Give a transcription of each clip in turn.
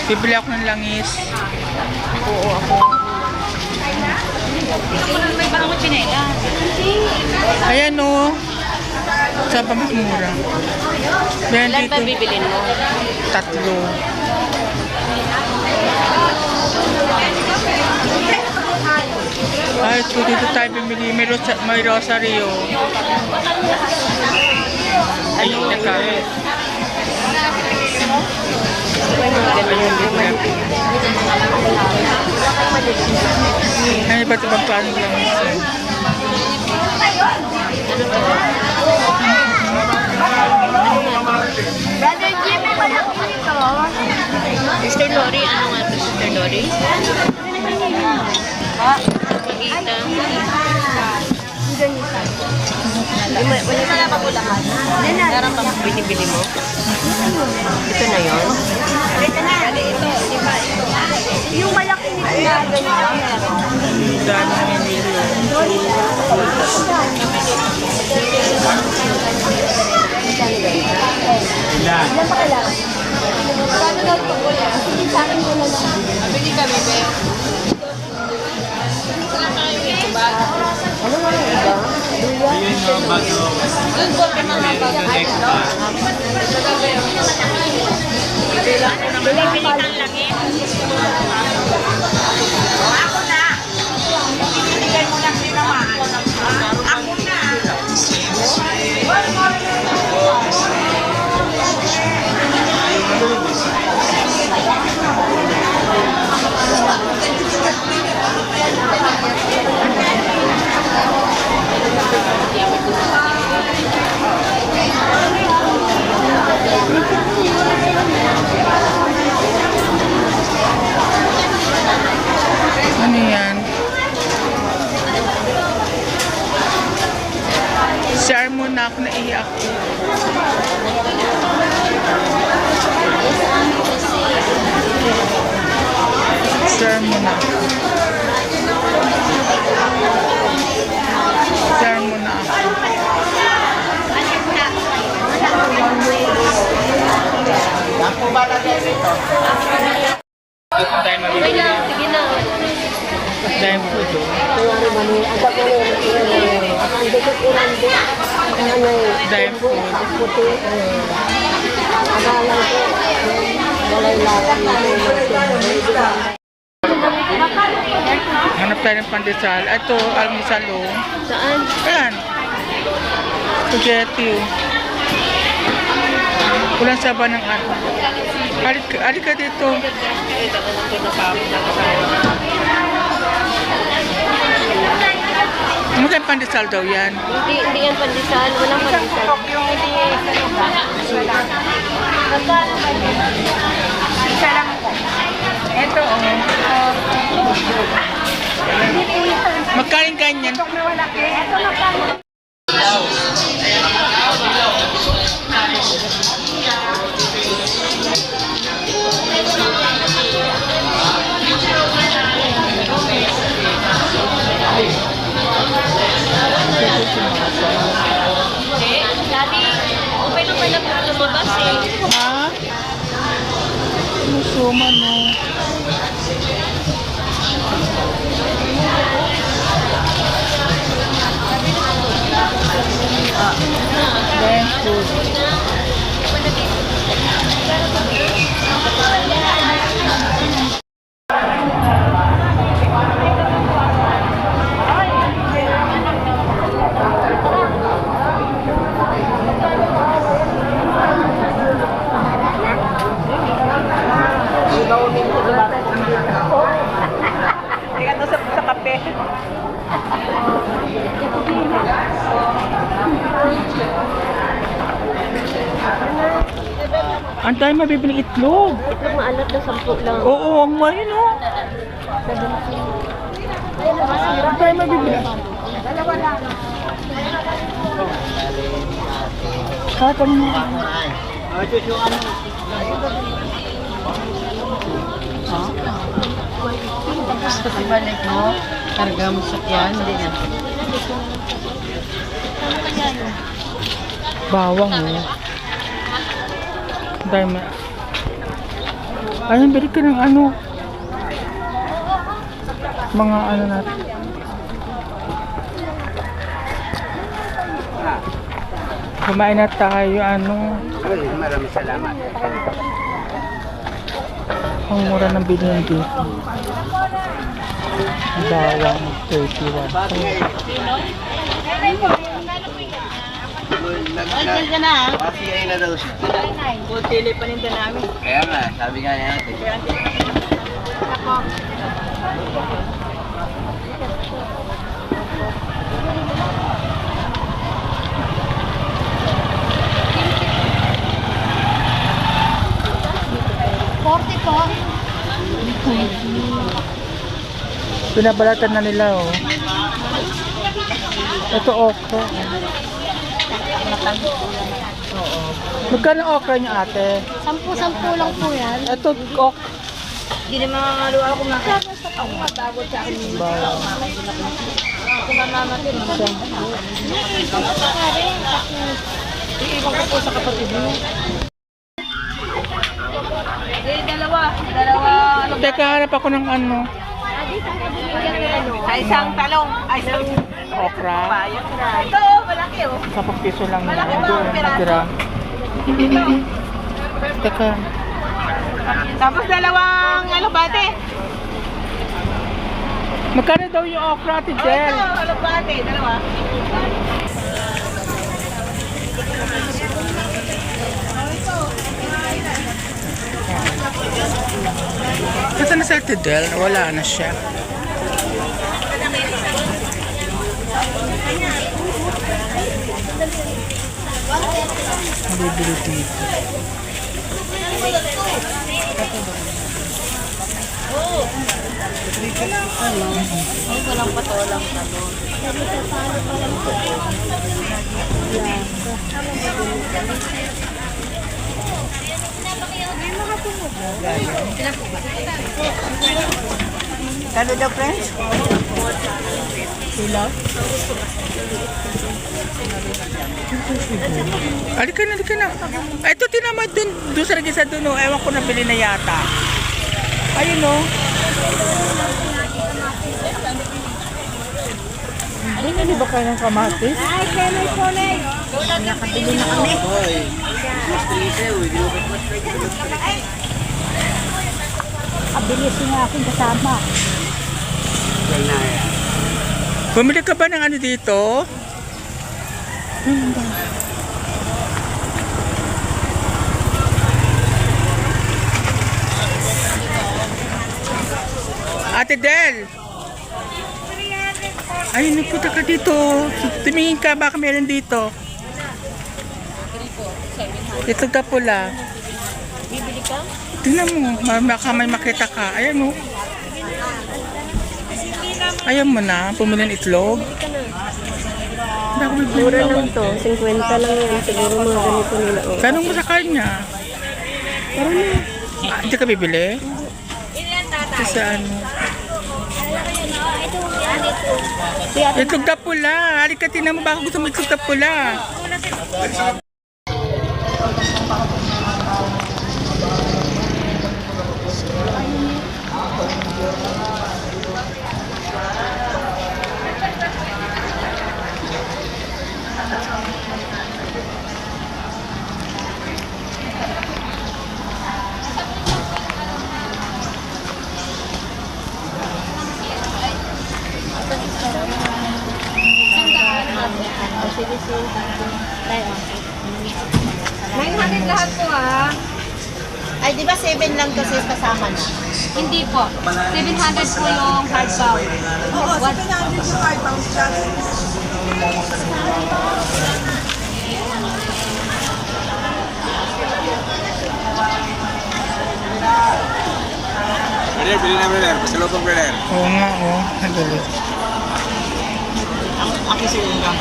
Bibili ako ng langis. Oo, ako. May bango chinela. Ayan o. Saan pa mas mura? Ayan Ilan dito. ba bibilin mo? 3. Ay, so dito tayo bumili. May rosaryo. Ayun na ka. Ay, iba't ibang klaseng langis. Brother Jimmy, malaki ito. Sister Lori, ano nga ito, Sister Lori? Magita. Wala ka na pagulahan. Parang pang binibili mo. Ito na yun. Ito na. Ito. Yung malaki nito na ganyan. Dahil ng Emilio. Ilan pa kailangan? Paano daw ito po yan? Sa akin ko na lang. Bili kami, be. Ano nga yung iba? Doon po kami mga bago. Bili kang langit. Ako na. Bibigyan mo lang din naman. Ako na. Ano yan? Share mo na ako, naiyak. Share mo na. Share mo na ako. Ako ba na dito? Dito tayo mabibili. Sige na. Dahil po ito. Dahil po. Hanap tayo ng pandesal. Ito, almusal o. Saan? Ayan. Spaghetti o. Kulang saba ng ano. Alik ka dito. Ano kayong pandesal daw yan? Hindi yan pandesal. Walang pandesal. Yung hindi isa lang po. Ito, Magkaling ganyan. Ito na malaki. Ito na pang. Daddy, okay lang pala po lumabas eh. Ha? Musuma no. Then food. Hindi ka sa kape. Ang tayo mabibili itlog. Itlog maalat na 10 lang. Oo, ang mahal no. Ang tayo mabibili. Kata mo. Tapos kasi balik mo, karga mo sakyan, hindi na. Bawang oh. Dahil Ayun, bili ka ng ano. Mga ano natin. Kumain na tayo, ano. Maraming salamat. Ang mura ng bilihan dito. Bawang 31. Diyan ka na. Kasi ayun na daw siya. Pili pa ninda namin. Kaya nga, sabi nga niya natin. Binabalatan na nila, oh. Ito okra. Oo. Magkano okra niyo, ate? 10 lang po yan. Ito ok. Hindi na mga luwa ako na. Ako matagod sa akin. Bawang. Ako mamamatid. Iiwan ko po sa kapatid mo. Dalawa. Ano Teka, hanap ako ng ano. Ay, isang talong. Ay, isang Okra. bayan. Ito, malaki oh. 10 piso lang Malaki yun. ba ang piraso? Natira. Teka. Tapos dalawang alubate. Magkano daw yung okra, ate Jel? Ito, alubate. Dalawa. Kasi na sa ate Jel, wala na siya. Mabibili dito. Walang patolang talong. Kano daw, friends? Sila? Halika na. Ay, ito tinamad dun sa regisa dun, oh. Ewan ko nabili na yata. Ayun, oh. Hindi ba kayo ng kamatis? Ay, Senay Sonay. Nakabili na kami. Abilis yung aking kasama. Bumili ka ba ng ano dito? Ate Del! Ay, nagpunta ka dito. Tumingin ka, baka meron dito. Ito ka pula. Bibili ka? Tingnan mo, baka may makita ka. Ayan mo. Ayan mo na, pumili ng itlog. Hindi ako bibili. Mura lang to. 50 lang yan. Siguro mga ganito nila. Oh. Tanong mo sa kanya. Hindi ka bibili? Kasi ano. Itlog na pula. Halika, tingnan mo, baka gusto mo itlog na pula. Sige, sige. Tayo. 900 lahat po ah. Ay, di ba 7 lang to sis kasama na? Hindi po. 700 po yung hardbound. Oo, 700 yung hardbound siya. Bili na, brother. Pasalubong, brother. Oo nga, oh. Nagalo. Ako si Ungang.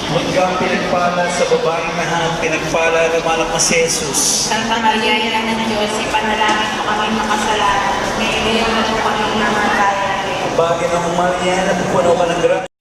Magkampi pinagpala sa babaeng lahat, pinagpala naman ang si Jesus. Santa Maria, Ina ng Diyos, ipanalangin mo kami makasalanan. Ngayon na po kami namatay. Bagay ng Maria, napupuno ka ng gracia.